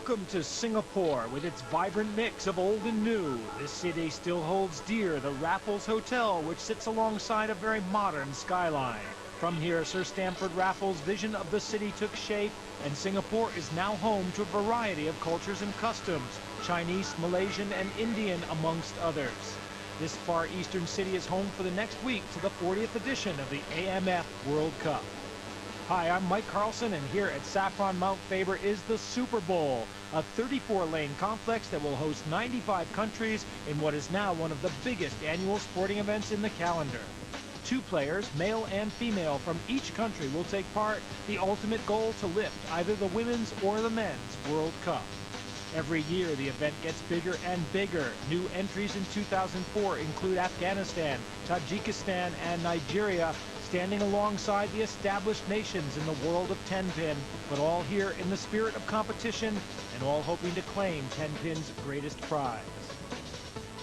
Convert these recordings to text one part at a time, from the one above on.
Welcome to Singapore. With its vibrant mix of old and new, this city still holds dear the Raffles Hotel, which sits alongside a very modern skyline. From here, Sir Stamford Raffles' vision of the city took shape, and Singapore is now home to a variety of cultures and customs, Chinese, Malaysian, and Indian, amongst others. This far eastern city is home for the next week to the 40th edition of the AMF-World-Cup. Hi, I'm Mike Carlson, and here at Saffron Mount Faber is the Super Bowl, a 34-lane complex that will host 95 countries in what is now one of the biggest annual sporting events in the calendar. 2 players, male and female, from each country will take part, the ultimate goal to lift either the women's or the men's World Cup. Every year, the event gets bigger and bigger. New entries in 2004 include Afghanistan, Tajikistan, and Nigeria, standing alongside the established nations in the world of 10-pin, but all here in the spirit of competition and all hoping to claim 10-pin's greatest prize.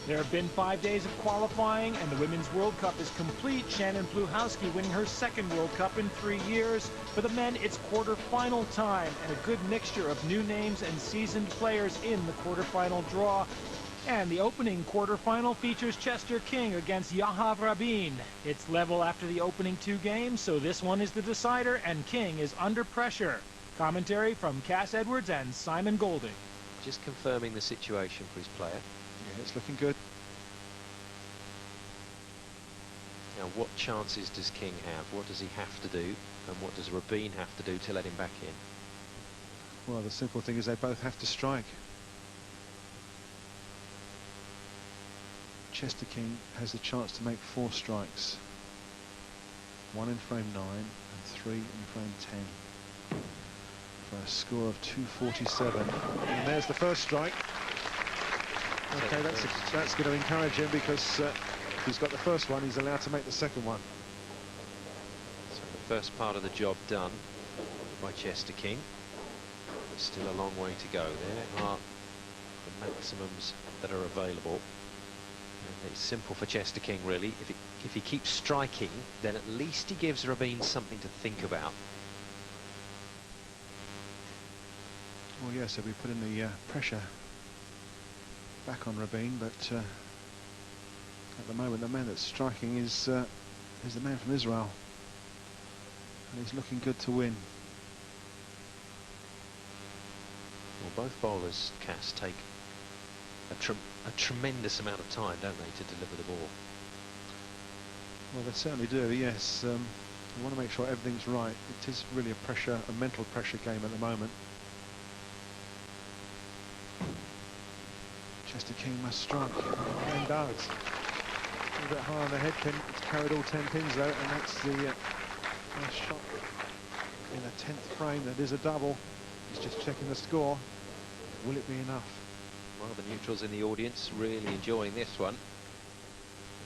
There have been 5 days of qualifying, and the Women's World Cup is complete. Shannon Pluhowski winning her second World Cup in 3 years. For the men, it's quarter-final time, and a good mixture of new names and seasoned players in the quarter-final draw. And the opening quarter-final features Chester King against Yahav Rabin. It's level after the opening 2 games, so this one is the decider, and King is under pressure. Commentary from Cass Edwards and Simon Golding. Just confirming the situation for his player. Yeah, it's looking good. Now, what chances does King have? What does he have to do? And what does Rabin have to do to let him back in? Well, the simple thing is they both have to strike. Chester King has the chance to make 4 strikes. 1 in frame 9 and 3 in frame 10. For a score of 247. And there's the first strike. Okay, that's going to encourage him, because if he's got the first one, he's allowed to make the second one. So the first part of the job done by Chester King. There's still a long way to go. There are the maximums that are available. And it's simple for Chester King, really. If he keeps striking, then at least he gives Rabin something to think about. Well, yes, so we put in the pressure back on Rabin, but at the moment the man that's striking is the man from Israel, and he's looking good to win. Well, both bowlers, Cass, take a tremendous amount of time, don't they, to deliver the ball? Well, they certainly do, yes. You want to make sure everything's right. It is really a mental pressure game at the moment. Chester King must strike, and does. A little bit high on the head pin. It's carried all 10 pins though, and that's the first shot in a 10th frame. That is a double. He's just checking the score. Will it be enough? Well, the neutrals in the audience really enjoying this one.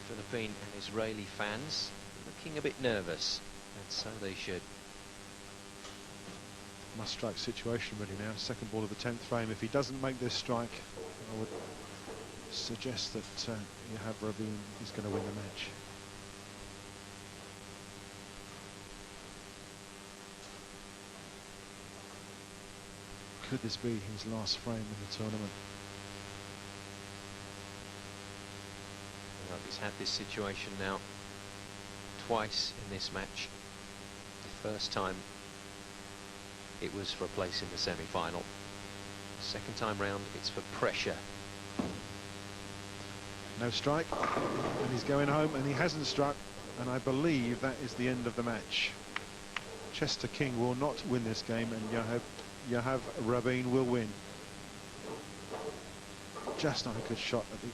The Philippine and Israeli fans looking a bit nervous, and so they should. Must strike situation really now. Second ball of the 10th frame. If he doesn't make this strike, I would suggest that Yahav Rabin is going to win the match. Could this be his last frame in the tournament? Well, he's had this situation now twice in this match. The first time it was for a place in the semi-final. Second time round, it's for pressure. No strike, and he's going home, and he hasn't struck, and I believe that is the end of the match. Chester King will not win this game, and Yahav Rabin will win. Just not a good shot at the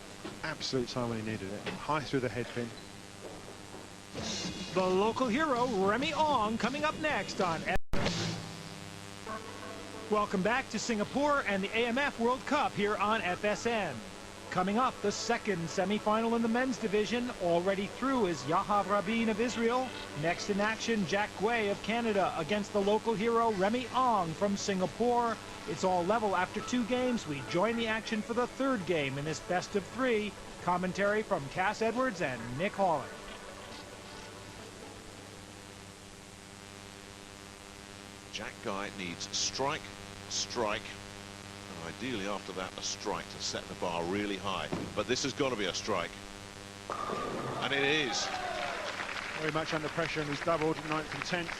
absolute time when he needed it. High through the head pin. The local hero, Remy Ong, coming up next on Welcome back to Singapore and the AMF World Cup here on FSN. Coming up, the second semi-final in the men's division. Already through is Yahav Rabin of Israel. Next in action, Jack Guay of Canada against the local hero Remy Ong from Singapore. It's all level after 2 games. We join the action for the 3rd game in this best of 3. Commentary from Cass Edwards and Nick Holland. Jack Guy needs strike, strike, Ideally, after that, a strike to set the bar really high. But this has got to be a strike. And it is. Very much under pressure, and he's doubled 9th and 10th.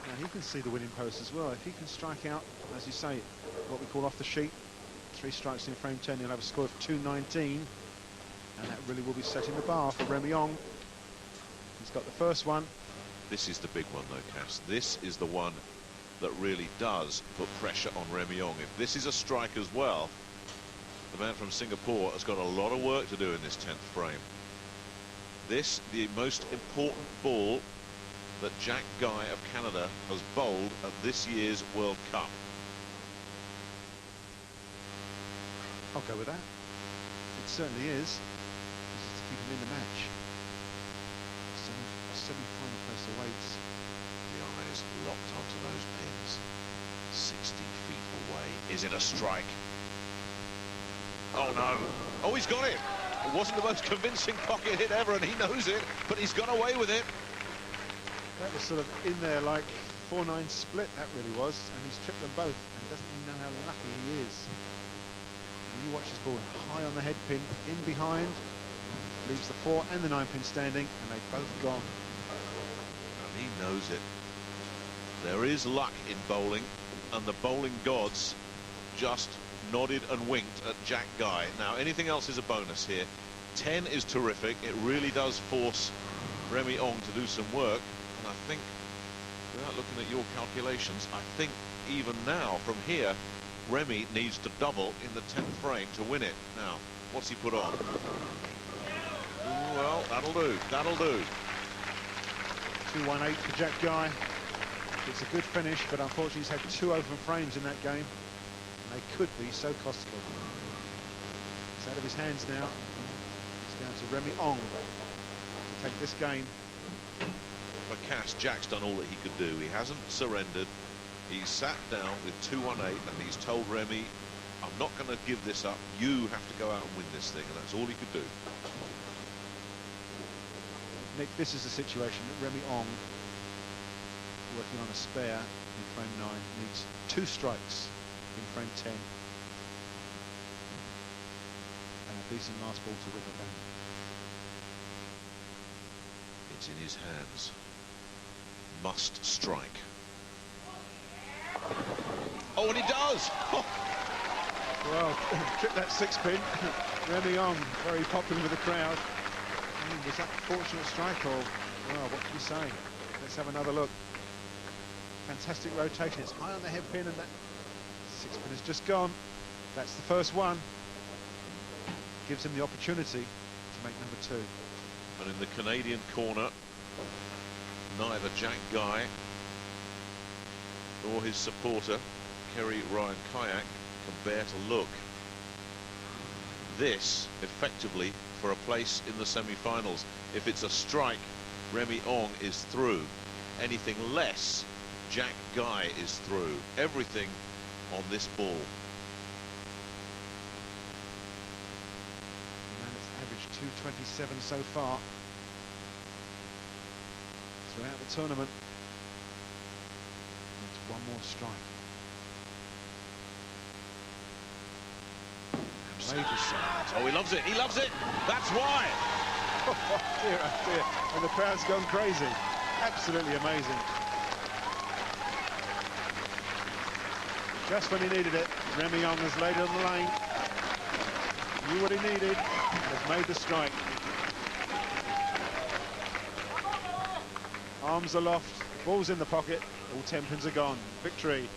Now he can see the winning post as well. If he can strike out, as you say, what we call off the sheet, 3 strikes in frame 10, he'll have a score of 219. And that really will be setting the bar for Remy Ong. He's got the first one. This is the big one, though, Cass. This is the one that really does put pressure on Remy Ong. If this is a strike as well, the man from Singapore has got a lot of work to do in this 10th frame. This, the most important ball that Jack Guy of Canada has bowled at this year's World Cup. I'll go with that. It certainly is. This is to keep him in the match. Semi-final place awaits. The eyes locked onto those pins. 60 feet away. Is it a strike? Oh no! Oh, he's got it! It wasn't the most convincing pocket hit ever, and he knows it, but he's got away with it. That was sort of in there like 4-9 split, that really was, and he's tripped them both, and doesn't even know how lucky he is. And you watch this ball high on the head pin, in behind, leaves the 4 and the 9 pin standing, and they've both gone. And he knows it. There is luck in bowling, and the bowling gods just nodded and winked at Jack Guy. Now, anything else is a bonus here. 10 is terrific. It really does force Remy Ong to do some work. And I think, without looking at your calculations, I think even now, from here, Remy needs to double in the 10th frame to win it. Now, what's he put on? Well, that'll do. That'll do. 2-1-8 for Jack Guy. It's a good finish, but unfortunately he's had 2 open frames in that game. And they could be so costly. It's out of his hands now. It's down to Remy Ong to take this game. For Cass, Jack's done all that he could do. He hasn't surrendered. He's sat down with 2-1-8 and he's told Remy, I'm not going to give this up. You have to go out and win this thing, and that's all he could do. Nick, this is a situation that Remy Ong, working on a spare in frame 9, needs 2 strikes in frame 10 and a decent last ball to whittle down. It's in his hands. Must strike. Oh, and he does! Well, trip that 6 pin. Remy Ong, very popular with the crowd. Was that a fortunate strike, or, well, what can you say? Let's have another look. Fantastic rotation. It's high on the head pin, and that 6 pin has just gone. That's the first one. Gives him the opportunity to make number 2. And in the Canadian corner, neither Jack Guy nor his supporter, Kerry Ryan Kayak, can bear to look. This, effectively, for a place in the semi-finals. If it's a strike, Remy Ong is through. Anything less, Jack Guy is through. Everything on this ball. And it's averaged 227 so far throughout the tournament. It's 1 more strike. Oh, he loves it. He loves it. That's why. Oh, dear, oh dear. And the crowd's gone crazy. Absolutely amazing. Just when he needed it, Remy Ong has laid it on the lane. Knew what he needed and has made the strike. Arms aloft, ball's in the pocket, all 10 pins are gone. Victory.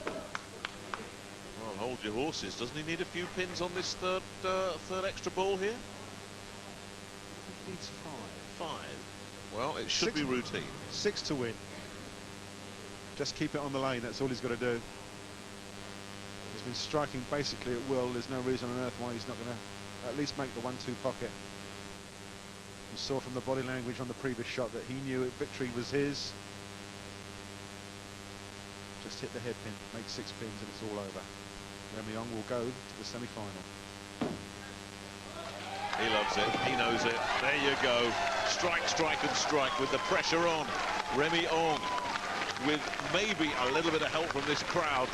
Well, hold your horses. Doesn't he need a few pins on this third extra ball here? He needs 5. 5. Well, it should be routine. 6 to win. Just keep it on the lane, that's all he's got to do. He's been striking basically at will. There's no reason on earth why he's not going to at least make the 1-2 pocket. You saw from the body language on the previous shot that he knew victory was his. Just hit the head pin, make 6 pins and it's all over. Remy Ong will go to the semi-final. He loves it. He knows it. There you go. Strike, strike and strike with the pressure on. Remy Ong, with maybe a little bit of help from this crowd,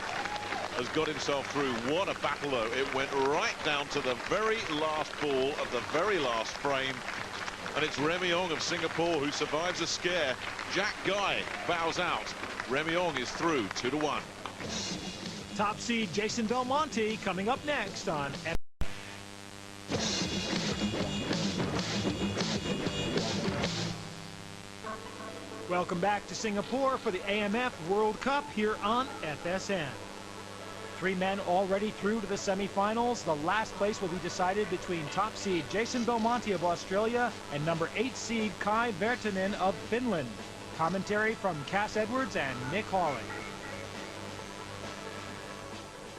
has got himself through. What a battle, though. It went right down to the very last ball of the very last frame. And it's Remy Ong of Singapore who survives a scare. Jack Guy bows out. Remy Ong is through 2-1. Top seed Jason Belmonte coming up next on A.M.F. Welcome back to Singapore for the AMF World Cup here on FSN. 3 men already through to the semifinals. The last place will be decided between top seed Jason Belmonte of Australia and number 8 seed Kai Vertanen of Finland. Commentary from Cass Edwards and Nick Hawley.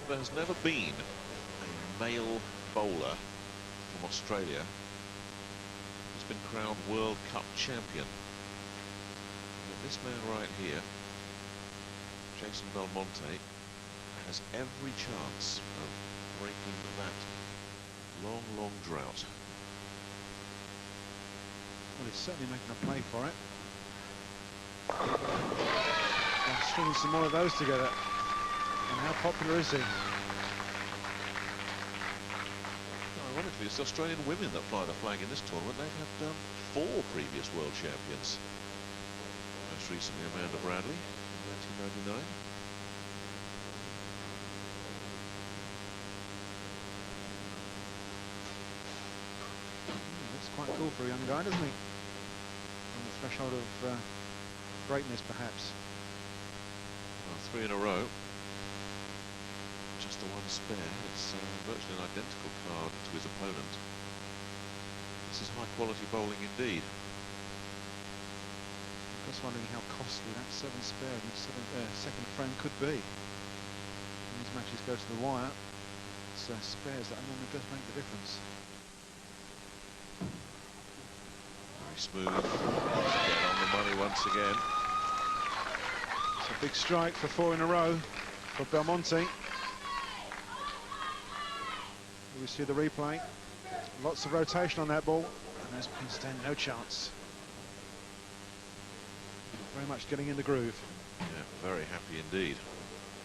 There has never been a male bowler from Australia who's been crowned World Cup champion. This man right here, Jason Belmonte, has every chance of breaking that long drought. Well, he's certainly making a play for it. I'm stringing some more of those together. And how popular is he? Ironically, it's the Australian women that fly the flag in this tournament. They've had 4 previous world champions. Most recently Amanda Bradley in 1999. That's quite cool for a young guy, doesn't he? On the threshold of greatness, perhaps. Well, 3 in a row. Just the one spare. It's virtually an identical card to his opponent. This is high quality bowling indeed. Just wondering how costly that 7 spare in the second frame could be. When these matches go to the wire, it's spares that normally does make the difference. Very smooth. Get on the money once again. It's a big strike for 4 in a row for Belmonte. We see the replay. Lots of rotation on that ball, and those pins stand no chance. Very much getting in the groove. Yeah, very happy indeed.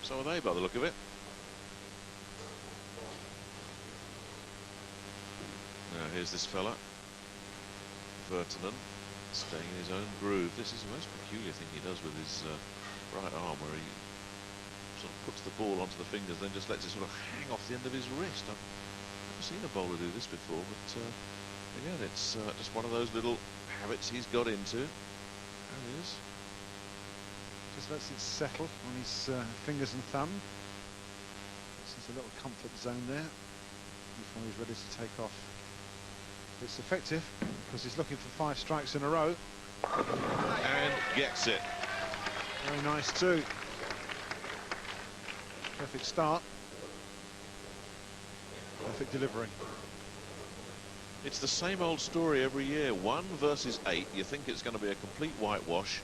So are they, by the look of it. Now here's this fella, Vertanen, staying in his own groove. This is the most peculiar thing he does with his right arm, where he sort of puts the ball onto the fingers, then just lets it sort of hang off the end of his wrist. I've never seen a bowler do this before, but again, it's just one of those little habits he's got into. There he is. Just lets it settle on his fingers and thumb. This is a little comfort zone there before he's ready to take off. It's effective because he's looking for 5 strikes in a row. And gets it. Very nice too. Perfect start. Perfect delivery. It's the same old story every year. 1 versus 8. You think it's going to be a complete whitewash.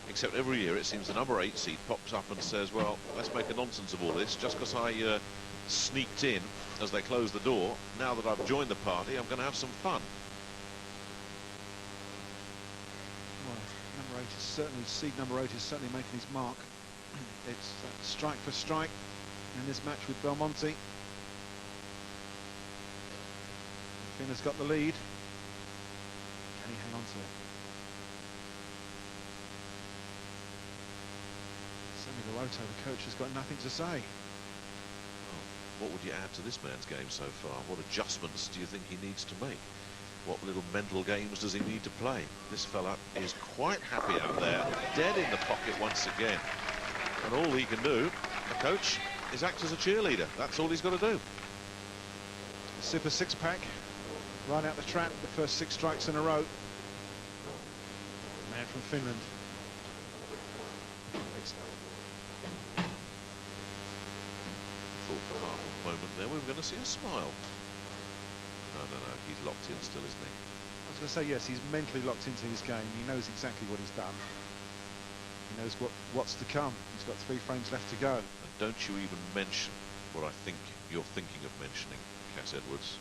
Except every year it seems the number 8 seed pops up and says, well, let's make a nonsense of all this. Just because I sneaked in as they closed the door, now that I've joined the party, I'm going to have some fun. Well, number 8 is certainly, seed number 8 is certainly making his mark. It's strike for strike in this match with Belmonte. Finna's got the lead. Can he hang on to it? Loto, the coach, has got nothing to say. Well, what would you add to this man's game so far? What adjustments do you think he needs to make? What little mental games does he need to play? This fella is quite happy out there, dead in the pocket once again. And all he can do, the coach, is act as a cheerleader. That's all he's got to do. Super 6-pack, right out the trap, the first 6 strikes in a row. Man from Finland. For half a moment there, we were going to see a smile. No, he's locked in still, isn't he? I was going to say, yes, he's mentally locked into his game. He knows exactly what he's done. He knows what's to come. He's got 3 frames left to go. And don't you even mention what I think you're thinking of mentioning, Cass Edwards.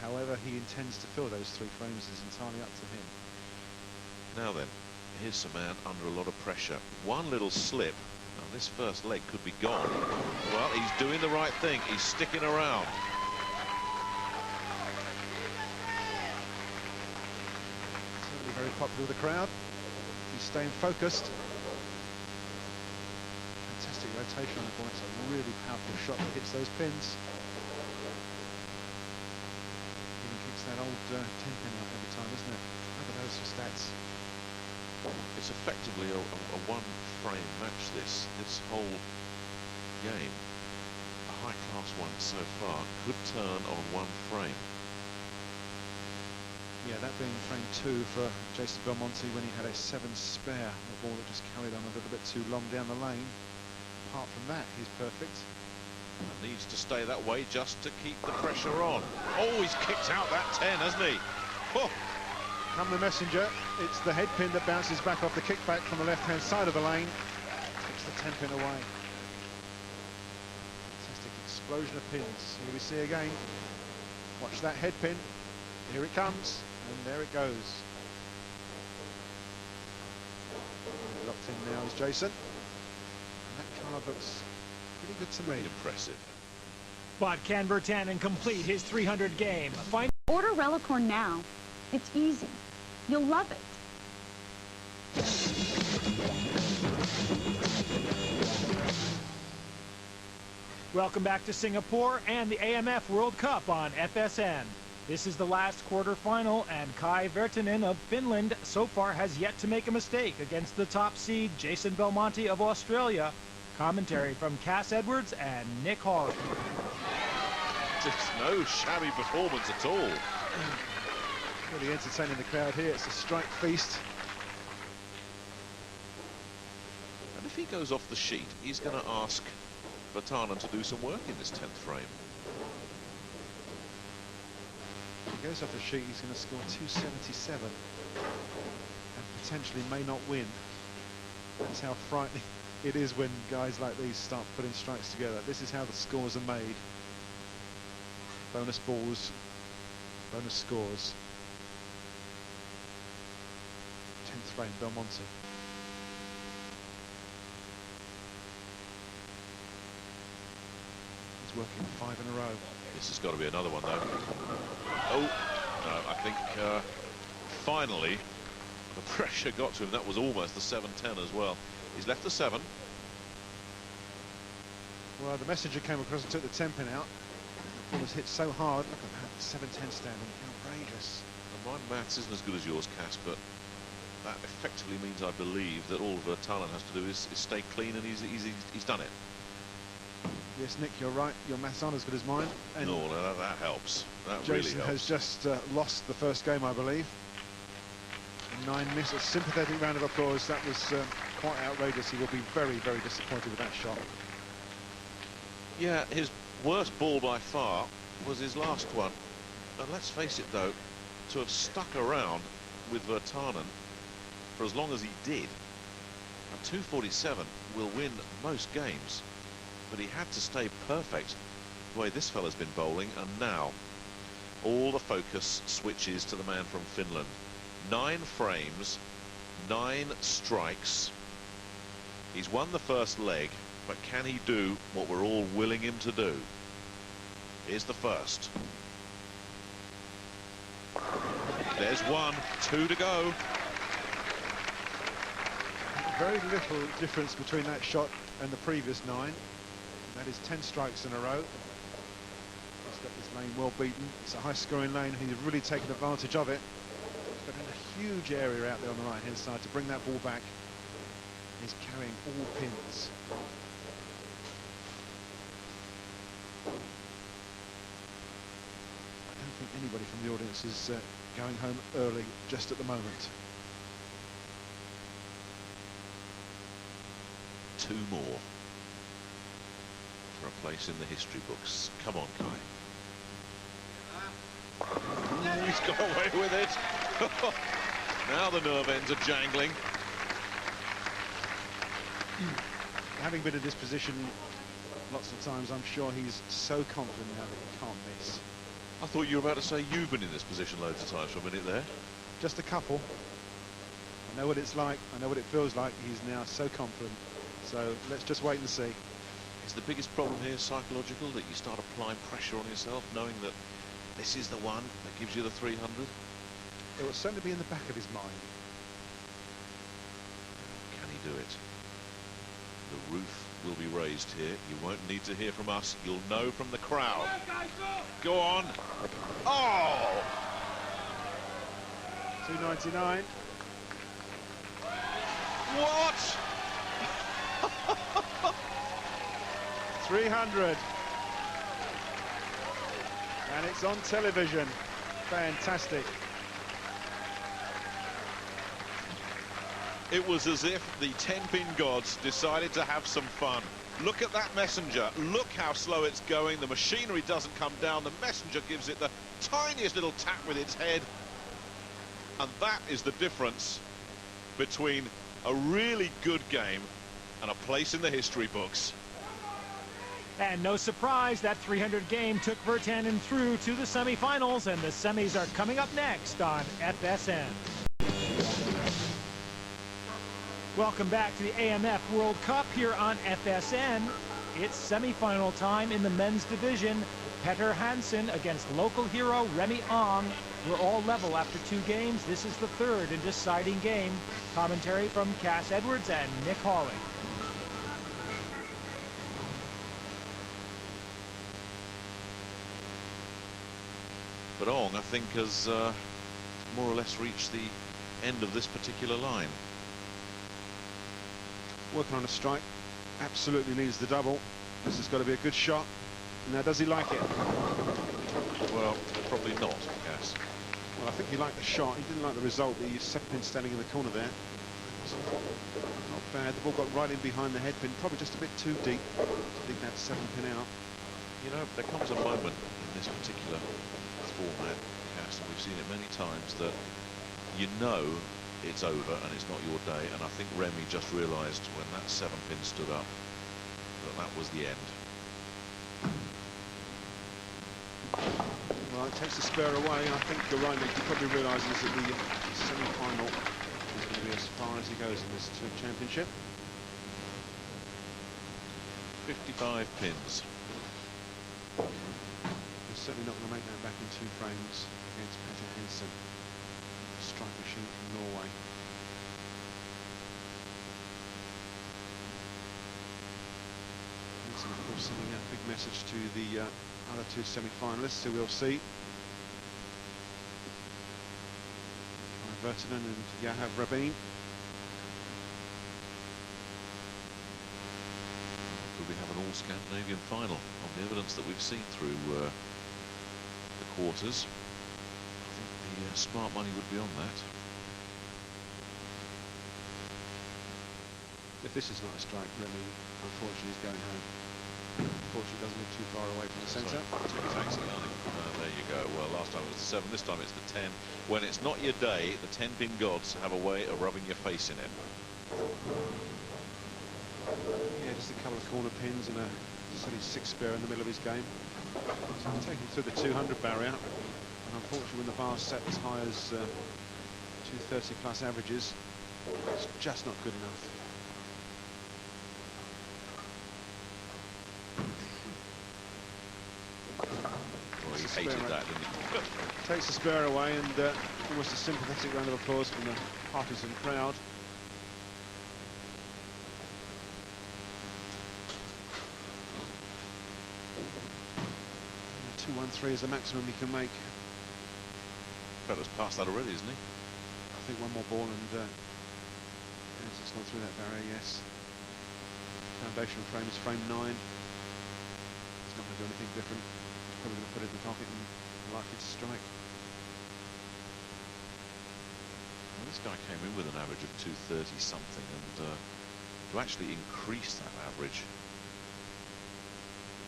However he intends to fill those 3 frames is entirely up to him. Now then, here's a man under a lot of pressure. One little slip, and this first leg could be gone. Well, he's doing the right thing. He's sticking around. Certainly very popular with the crowd. He's staying focused. Fantastic rotation on the ball. It's a really powerful shot that hits those pins. Even kicks that old 10 pin out every time, isn't it? Look at those stats. It's effectively a one-frame match, this whole game. A high-class one so far could turn on one frame. Yeah, that being frame 2 for Jason Belmonte when he had a 7 spare, a ball that just carried on a little bit too long down the lane. Apart from that, he's perfect. And needs to stay that way just to keep the pressure on. Oh, he's kicked out that 10, hasn't he? Oh. Come the messenger. It's the head pin that bounces back off the kickback from the left-hand side of the lane. Takes the 10 pin away. Fantastic explosion of pins. Here we see again. Watch that head pin. Here it comes, and there it goes. Locked in now is Jason. And that card looks pretty good to me. Impressive. But can Vertanen complete his 300 game? Order Relicorn now. It's easy. You'll love it. Welcome back to Singapore and the AMF World Cup on FSN. This is the last quarterfinal, and Kai Vertanen of Finland so far has yet to make a mistake against the top seed Jason Belmonte of Australia. Commentary from Cass Edwards and Nick Hall. It's no shabby performance at all. Really entertaining the crowd here. It's a strike feast. And if he goes off the sheet, he's going to ask Vertanen to do some work in this 10th frame. If he goes off the sheet, he's going to score 277 and potentially may not win. That's how frightening it is when guys like these start putting strikes together. This is how the scores are made. Bonus balls, bonus scores. 10th frame, Belmonte. He's working 5 in a row. This has got to be another one, though. Oh, no, I think finally the pressure got to him. That was almost the 7-10 as well. He's left the 7. Well, the messenger came across and took the 10 pin out. The ball was hit so hard. Look at that, 7-10 standing. Outrageous. And my maths isn't as good as yours, Cass, but that effectively means, I believe, that all Vertanen has to do is stay clean, and he's done it. Yes, Nick, you're right. Your maths aren't as good as mine. And no, that helps. That Jason really helps. has just lost the first game, I believe. 9 misses. A sympathetic round of applause. That was quite outrageous. He will be very, very disappointed with that shot. Yeah, his worst ball by far was his last one. And let's face it, though, to have stuck around with Vertanen for as long as he did, a 247 will win most games. But he had to stay perfect the way this fella's been bowling, and now all the focus switches to the man from Finland. 9 frames, 9 strikes. He's won the first leg, but can he do what we're all willing him to do? Here's the first. There's 1, 2 to go. Very little difference between that shot and the previous 9. That is 10 strikes in a row. He's got this lane well beaten. It's a high-scoring lane. He's really taken advantage of it. But in a huge area out there on the right-hand side to bring that ball back. He's carrying all pins. I don't think anybody from the audience is going home early just at the moment. 2 more for a place in the history books. Come on, Guy. Ooh, he's got away with it. Now the nerve ends are jangling. Having been in this position lots of times, I'm sure he's so confident now that he can't miss. I thought you were about to say you've been in this position loads of times for a minute there. Just a couple. I know what it's like. I know what it feels like. He's now so confident, so So let's just wait and see. Is the biggest problem here psychological, that you start applying pressure on yourself, knowing that this is the one that gives you the 300? It will certainly be in the back of his mind. Can he do it? The roof will be raised here. You won't need to hear from us. You'll know from the crowd. Go on. Oh! 299. What? 300. And it's on television. Fantastic. It was as if the 10-pin gods decided to have some fun. Look at that messenger. Look how slow it's going. The machinery doesn't come down. The messenger gives it the tiniest little tap with its head. And that is the difference between a really good game and a place in the history books. And no surprise, that 300 game took Vertanen through to the semifinals, and the semis are coming up next on FSN. Welcome back to the AMF World Cup here on FSN. It's semifinal time in the men's division. Petter Hansen against local hero Remy Ong. We're all level after 2 games. This is the third and deciding game. Commentary from Cass Edwards and Nick Hawley. But Ong, I think, has more or less reached the end of this particular line. Working on a strike. Absolutely needs the double. This has got to be a good shot. Now, does he like it? Well, probably not, yes. Well, I think he liked the shot. He didn't like the result. The 7-pin standing in the corner there. Not bad. The ball got right in behind the headpin. Probably just a bit too deep to dig that 7-pin out. You know, there comes a moment in this particular format, Cass, and we've seen it many times, that you know it's over and it's not your day, and I think Remy just realised when that 7-pin stood up that that was the end. Well, it takes the spur away. I think you're right, Nick. He probably realises that the semi-final is going to be as far as he goes in this championship. 55 pins. He's certainly not going to make that back in 2 frames against Petter Hansen, strike machine from Norway. Hansen, of course, sending out a big message to the other 2 semi-finalists, who we'll see. Vertanen and Yahav Rabin. Could we have an all-Scandinavian final on the evidence that we've seen through the quarters? I think the smart money would be on that. If this is not a strike, Remy, unfortunately, is going home. Unfortunately, doesn't look too far away from the centre. Thanks, there you go. Well, last time it was the 7, this time it's the 10. When it's not your day, the 10-pin gods have a way of rubbing your face in it. Yeah, just a couple of corner pins and a steady 6 spare in the middle of his game. So he's taking through the 200 barrier. And unfortunately, when the bar's set as high as 230 plus averages, it's just not good enough. Well, he hated that, didn't he? Takes the spur away, and almost a sympathetic round of applause from the partisan crowd. 213 is the maximum he can make. Fella's past that already, isn't he? I think one more ball and it's gone through that barrier, yes. Foundational frame is frame 9. It's not going to do anything different. Probably going to put it in the pocket and likely to strike. Well, this guy came in with an average of 230 something, and to actually increase that average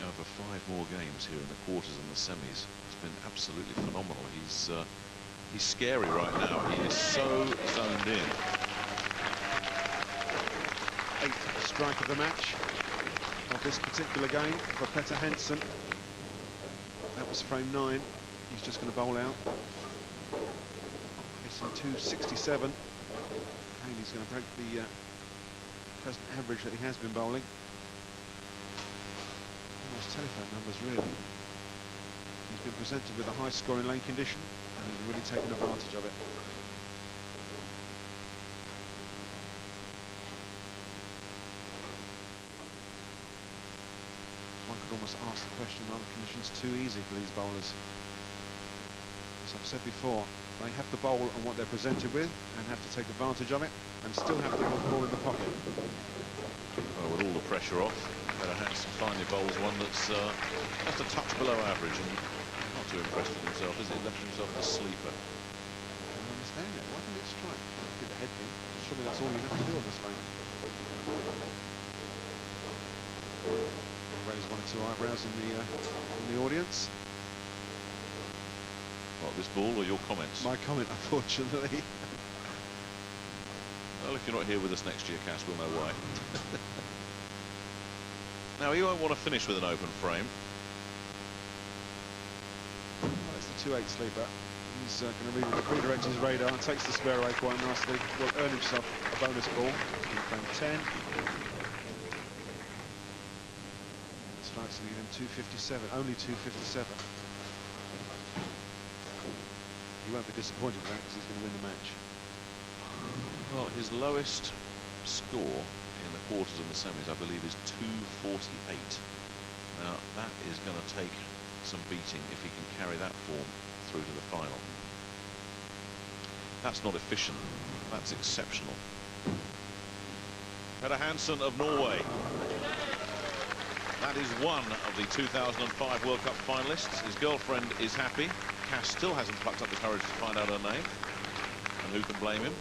over 5 more games here in the quarters and the semis has been absolutely phenomenal. He's scary right now. He is so zoned in. 8th strike of the match of this particular game for Petter Hansen. That was frame 9. He's just going to bowl out. Facing 267. And he's going to break the present average that he has been bowling. Almost telephone numbers, really. He's been presented with a high score in lane condition, and he's really taken advantage of it. One could almost ask the question, are the conditions too easy for these bowlers? As I've said before, they have to bowl on what they're presented with and have to take advantage of it and still have to hold the ball in the pocket. Well, with all the pressure off, Hansen finally bowls one that's just a touch below average and not too impressed with himself, is he? Left himself a sleeper. I don't understand it. Why didn't it strike? Get the head in. Surely that's all you have to do on this lane. Raise one or two eyebrows in the audience. What, this ball or your comments? My comment, unfortunately. Well, if you're not here with us next year, Cass, we'll know why. Now, he won't want to finish with an open frame. Well, it's the 2-8 sleeper. He's going to redirect his radar and takes the spare away quite nicely. Will earn himself a bonus ball in frame 10. Strikes him even 257, only 257. He won't be disappointed with that because he's going to win the match. Well, his lowest score in the quarters and the semis, I believe, is 248. Now, that is going to take some beating if he can carry that form through to the final. That's not efficient, that's exceptional. Hansen of Norway. That is one of the 2005 World Cup finalists. His girlfriend is happy. Cass still hasn't plucked up the courage to find out her name. And who can blame him?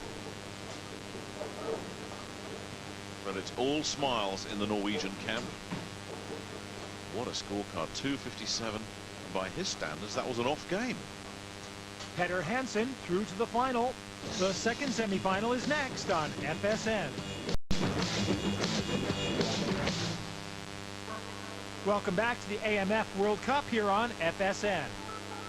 But it's all smiles in the Norwegian camp. What a scorecard, 257. And by his standards, that was an off game. Hansen through to the final. The second semi-final is next on FSN. Welcome back to the AMF World Cup here on FSN.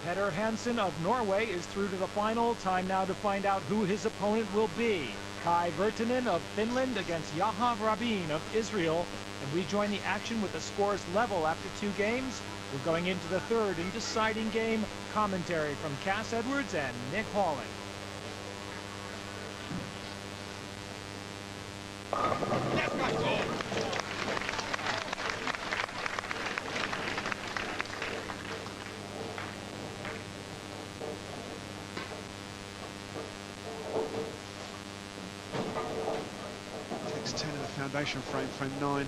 Hansen of Norway is through to the final. Time now to find out who his opponent will be. Vertanen of Finland against Yahav Rabin of Israel. And we join the action with the scores level after 2 games. We're going into the third and deciding game. Commentary from Cass Edwards and Nick Hawley. Foundation frame, frame 9,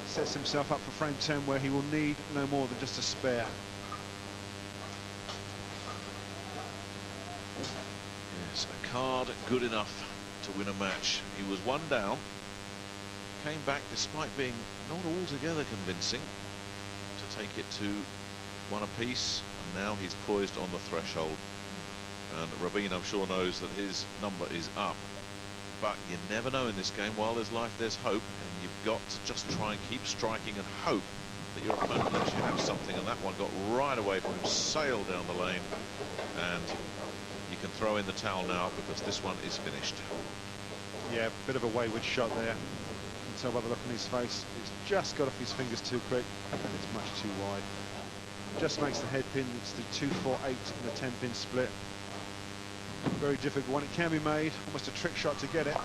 sets himself up for frame 10 where he will need no more than just a spare. Yes, a card good enough to win a match. He was 1 down, came back despite being not altogether convincing to take it to 1 apiece, and now he's poised on the threshold. And Rabin, I'm sure, knows that his number is up. But you never know in this game. While there's life, there's hope, and you've got to just try and keep striking and hope that your opponent lets you have something. And that one got right away from him, sailed down the lane, and you can throw in the towel now because this one is finished. Yeah, bit of a wayward shot there. You can tell by the look on his face. It's just got off his fingers too quick, and it's much too wide. Just makes the head pin. It's the 2-4-8 and the 10-pin split. Very difficult one. It can be made. Almost a trick shot to get it.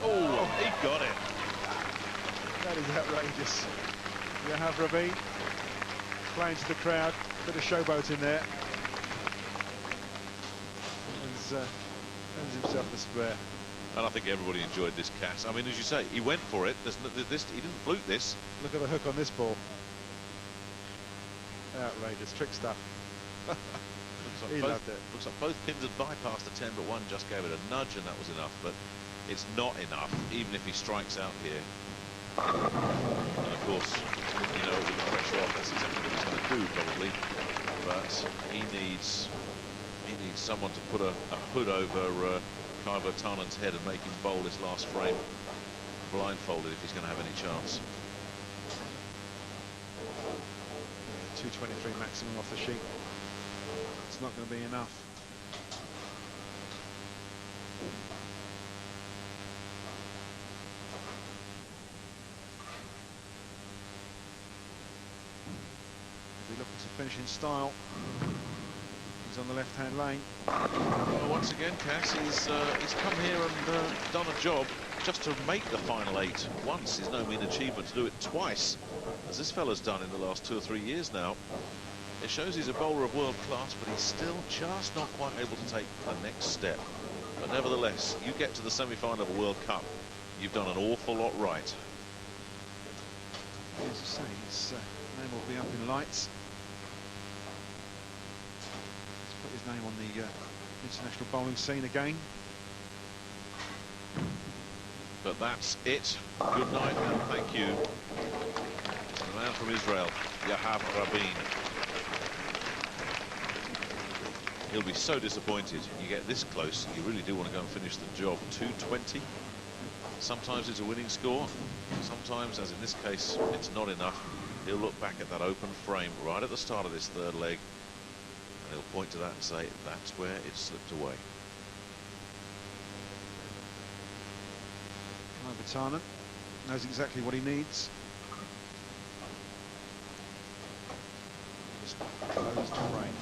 Oh, he got it. That is outrageous. Yahav Rabin playing to the crowd. Bit of showboat in there. And earns himself the spare. And I think everybody enjoyed this, Cass. I mean, as you say, he went for it. He didn't fluke this. Look at the hook on this ball. Outrageous. Trick stuff. He loved it. Looks like both pins had bypassed the 10, but one just gave it a nudge, and that was enough. But it's not enough, even if he strikes out here. And of course, you know, with the pressure off, that's exactly what he's going to do, probably. But he needs someone to put a hood over Vertanen's head and make him bowl this last frame blindfolded if he's going to have any chance. 223 maximum off the sheet. It's not going to be enough. finish in style. He's on the left-hand lane. Well, once again, Cass, he's come here and done a job just to make the final 8 once. Is no mean achievement. To do it twice, as this fella's done in the last 2 or 3 years now. It shows he's a bowler of world class, but he's still just not quite able to take the next step. But nevertheless, you get to the semi-final of a World Cup, you've done an awful lot right. As I say, his name will be up in lights. Let's put his name on the international bowling scene again. But that's it. Good night and thank you to the man from Israel, Yahav Rabin. He'll be so disappointed. You get this close, you really do want to go and finish the job. 220. Sometimes it's a winning score. Sometimes, as in this case, it's not enough. He'll look back at that open frame right at the start of this third leg, and he'll point to that and say, that's where it slipped away. Vertanen knows exactly what he needs. Just close the frame.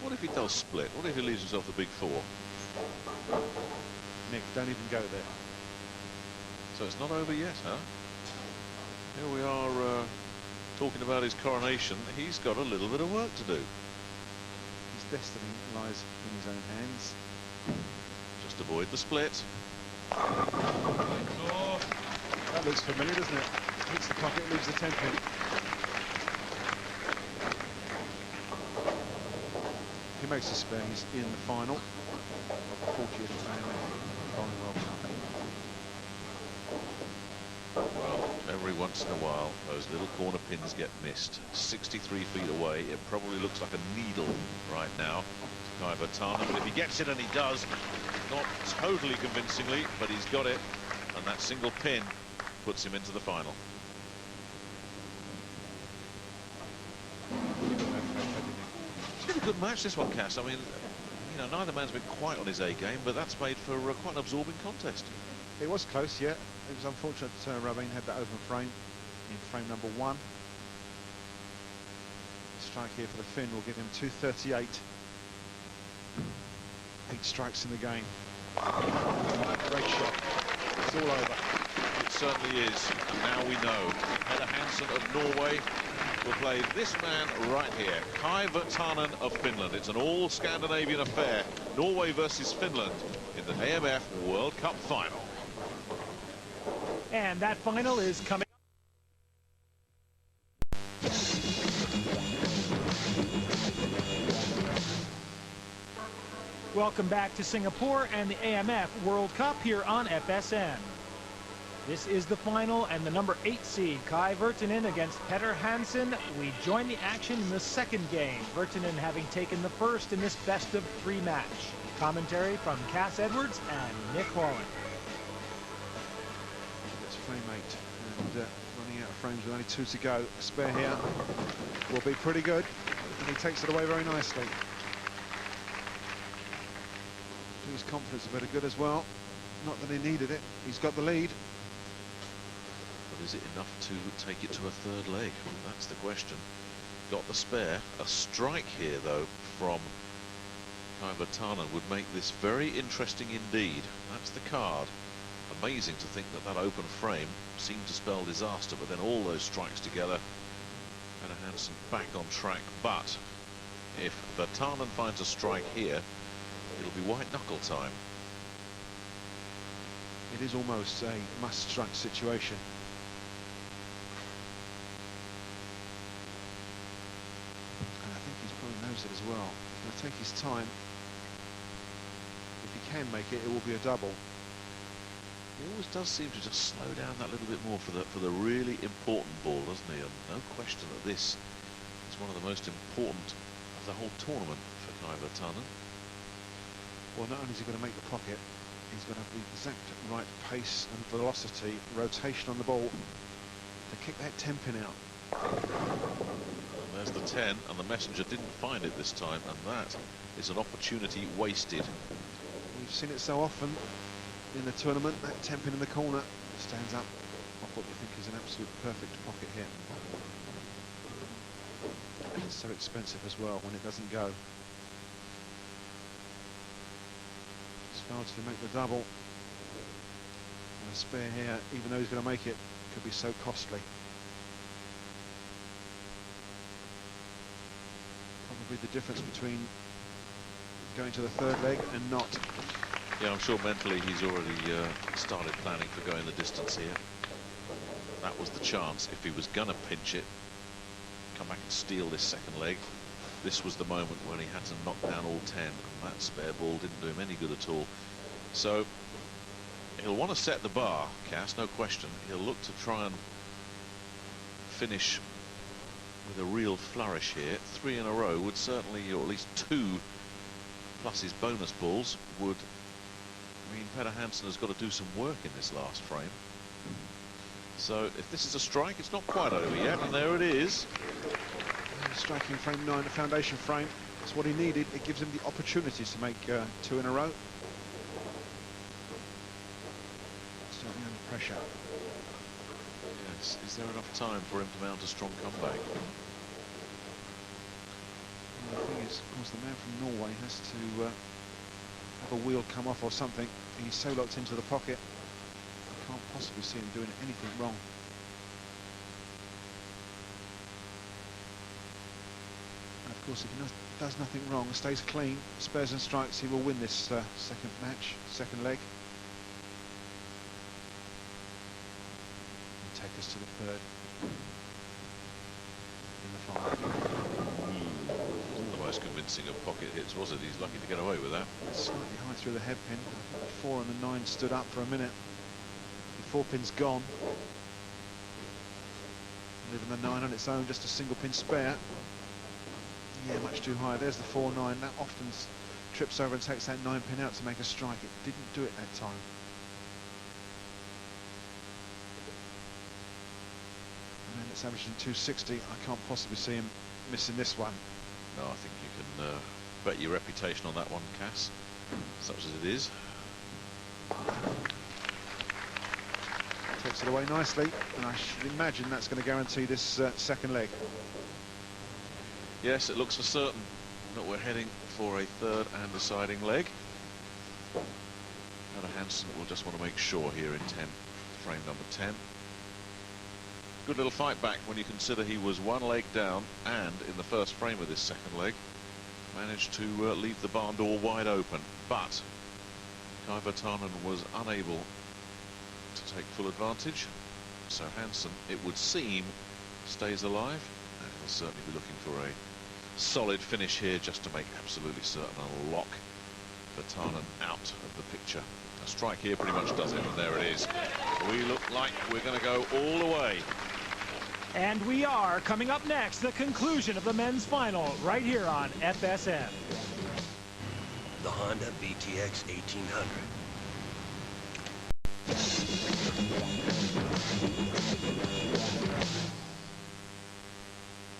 What if he does split? What if he leaves himself the big 4? Nick, don't even go there. So it's not over yet, huh? Here we are talking about his coronation. He's got a little bit of work to do. His destiny lies in his own hands. Just avoid the split. Oh, that looks familiar, doesn't it? Hits the pocket, leaves the 10 pin. He makes a spare. He's in the final of the 40th AMF Bowling World Cup. Well, every once in a while, those little corner pins get missed. 63 feet away. It probably looks like a needle right now to Guy Vertanen, but if he gets it, and he does, not totally convincingly, but he's got it, and that single pin puts him into the final. It's been a good match, this one, Cass. I mean, you know, neither man's been quite on his A game, but that's made for quite an absorbing contest. It was close, yeah. It was unfortunate Rabin had that open frame in frame number 1. The strike here for the Finn will give him 238. 8 strikes in the game. Great shot. It's all over. It certainly is. And now we know. Peter Hansen of Norway will play this man right here, Kai Vertanen of Finland. It's an all-Scandinavian affair. Norway versus Finland in the AMF World Cup final. And that final is coming. Welcome back to Singapore and the AMF World Cup here on FSN. This is the final, and the number 8 seed, Kai Vertanen against Peter Hansen. We join the action in the second game, Vertanen having taken the first in this best-of-3 match. Commentary from Cass Edwards and Nick Holland. That's frame 8, and running out of frames with only 2 to go. A spare here will be pretty good, and he takes it away very nicely. His confidence a bit good as well. Not that he needed it. He's got the lead. But is it enough to take it to a third leg? That's the question. Got the spare. A strike here, though, from Kai Vertanen would make this very interesting indeed. That's the card. Amazing to think that that open frame seemed to spell disaster, but then all those strikes together, Peter Hansen back on track. But if Vertanen finds a strike here, it'll be white knuckle time. It is almost a must-strike situation. And I think he's probably knows it as well. He's going to take his time. If he can make it, it will be a double. He always does seem to just slow down that little bit more for the really important ball, doesn't he? And no question that this is one of the most important of the whole tournament for Kai Vertanen. Well, not only is he going to make the pocket, he's going to have the exact right pace and velocity, rotation on the ball to kick that 10 pin out. And there's the 10, and the messenger didn't find it this time, and that is an opportunity wasted. We've seen it so often in the tournament. That 10 pin in the corner stands up off what we think is an absolute perfect pocket here. It's so expensive as well when it doesn't go. He's failed to make the double. And a spare here, even though he's going to make it, could be so costly. Probably the difference between going to the third leg and not. Yeah, I'm sure mentally he's already started planning for going the distance here. That was the chance. If he was going to pinch it, come back and steal this second leg, this was the moment when he had to knock down all 10, and that spare ball didn't do him any good at all. So he'll want to set the bar, Cass, no question. He'll look to try and finish with a real flourish here. 3 in a row would certainly, or at least 2 plus his bonus balls would mean Peter Hansen has got to do some work in this last frame. So if this is a strike, it's not quite over yet, and there it is. Striking frame 9, the foundation frame. That's what he needed. It gives him the opportunities to make 2 in a row. Certainly under pressure. Yes, is there enough time for him to mount a strong comeback? Well, the thing is, of course, the man from Norway has to have a wheel come off or something. He's so locked into the pocket. I can't possibly see him doing anything wrong. And of course, if he does nothing wrong, stays clean, spares and strikes, he will win this second match, second leg. And take us to the third. In the final. The most convincing of pocket hits, was it? He's lucky to get away with that. Slightly high through the hairpin. The 4 and the 9 stood up for a minute. The 4 pin's gone. Leaving the 9 on its own, just a single pin spare. Yeah, much too high. There's the 4-9. That often trips over and takes that 9 pin out to make a strike. It didn't do it that time. And it's averaging 260. I can't possibly see him missing this one. No, I think you can bet your reputation on that one, Cass, such as it is. Takes it away nicely, and I should imagine that's going to guarantee this second leg. Yes, it looks for certain that we're heading for a third and deciding leg. Peter Hansen will just want to make sure here in 10, frame number 10. Good little fight back when you consider he was 1 leg down, and in the first frame of this second leg managed to leave the barn door wide open, but Guy Vertanen was unable to take full advantage. So Hansen, it would seem, stays alive, and he'll certainly be looking for a solid finish here just to make absolutely certain and lock Vertanen out of the picture. A strike here pretty much does it, and there it is. We look like we're going to go all the way. And we are. Coming up next, the conclusion of the men's final right here on FSM. The Honda VTX 1800.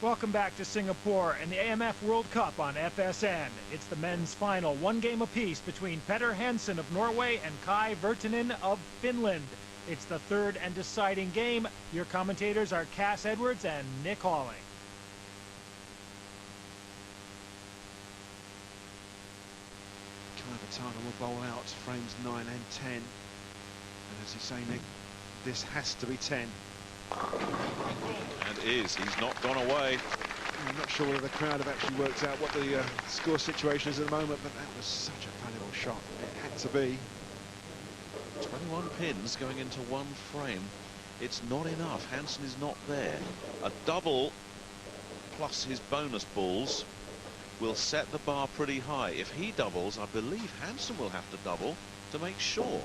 Welcome back to Singapore and the AMF World Cup on FSN. It's the men's final, 1 game apiece between Peter Hansen of Norway and Kai Vertanen of Finland. It's the third and deciding game. Your commentators are Cass Edwards and Nick Halling. Kai Vertanen will bowl out frames 9 and 10. And as you say, Nick, this has to be 10. And he's not gone away. I'm not sure whether the crowd have actually worked out what the score situation is at the moment, but that was such a valuable shot. It had to be. 21 pins going into 1 frame. It's not enough. Hansen is not there. A double plus his bonus balls will set the bar pretty high. If he doubles, I believe Hansen will have to double to make sure.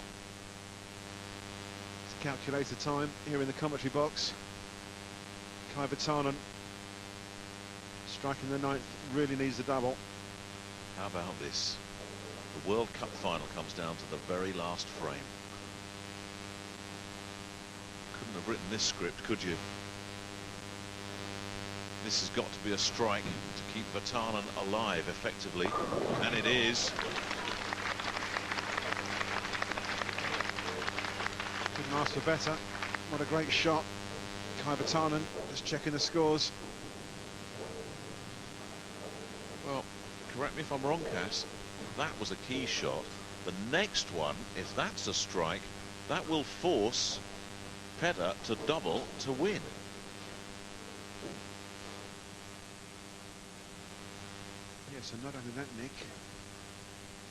It's calculator time here in the commentary box. Kai Vertanen striking the 9th, really needs a double. How about this? The World Cup final comes down to the very last frame. Couldn't have written this script, could you? This has got to be a strike to keep Vertanen alive effectively, and it is. Couldn't ask for better. What a great shot. Kai Vertanen just checking the scores. correct me if I'm wrong, Cass, that was a key shot. The next one, if that's a strike, that will force Petter to double to win. Yes, and not only that, Nick,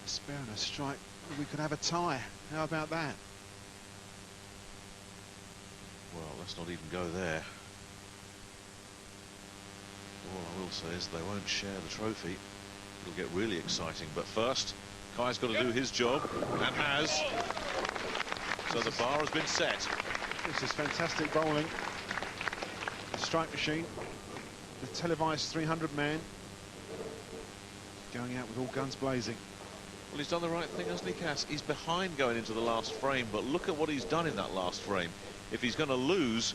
a spare and a strike, we could have a tie. How about that? Well, let's not even go there. All I will say is they won't share the trophy. It'll get really exciting. But first, Kai's got to do his job, and has. So the bar has been set. This is fantastic bowling. The strike machine, the televised 300-man, going out with all guns blazing. Well, he's done the right thing, hasn't he, Cass? He's behind going into the last frame, but look at what he's done in that last frame. If he's going to lose,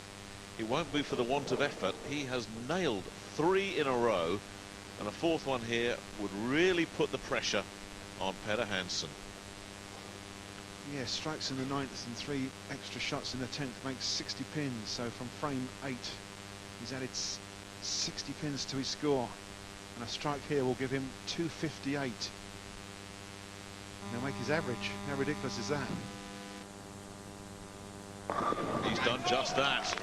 it won't be for the want of effort. He has nailed 3 in a row, and a 4th one here would really put the pressure on Petter Hansen. Yeah, strikes in the 9th and 3 extra shots in the 10th makes 60 pins. So from frame 8, he's added 60 pins to his score, and a strike here will give him 258. He'll make his average. How ridiculous is that? He's done just that.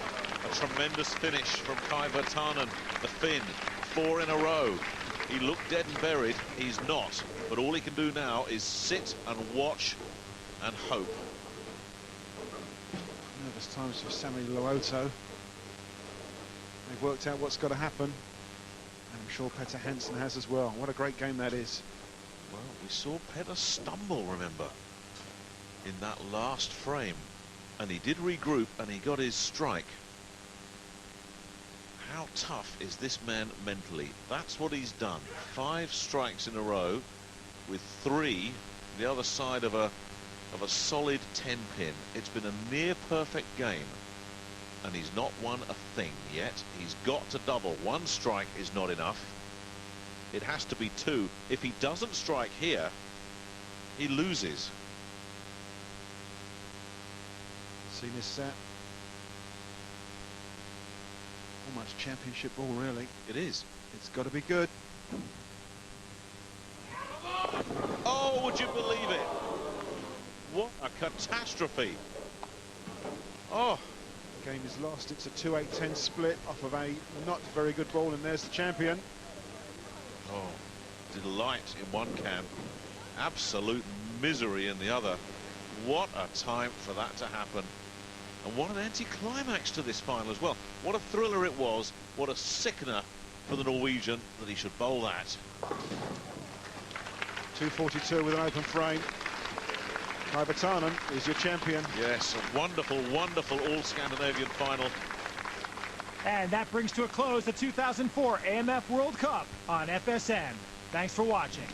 A tremendous finish from Kai Vertanen, the Finn. 4 in a row. He looked dead and buried. He's not. But all he can do now is sit and watch and hope. Nervous times for Sammy Loato. They've worked out what's got to happen, and I'm sure Petter Hansen has as well. What a great game that is. Well, we saw Petter stumble, remember, in that last frame, and he did regroup and he got his strike. How tough is this man mentally? That's what he's done. 5 strikes in a row, with 3 the other side of a solid 10-pin. It's been a near perfect game, and he's not won a thing yet. He's got to double. 1 strike is not enough. It has to be 2. If he doesn't strike here, he loses. Seen this set. Almost championship ball, really. It is. It's got to be good. Oh, would you believe it? What a catastrophe. Oh. Game is lost. It's a 2-8-10 split off of a not very good ball, and there's the champion. Oh, delight in one camp, absolute misery in the other. What a time for that to happen. And what an anticlimax to this final as well. What a thriller it was. What a sickener for the Norwegian that he should bowl that. 242 with an open frame. Kai Vertanen is your champion. Yes, a wonderful, wonderful all-Scandinavian final. And that brings to a close the 2004 AMF World Cup on FSN. Thanks for watching.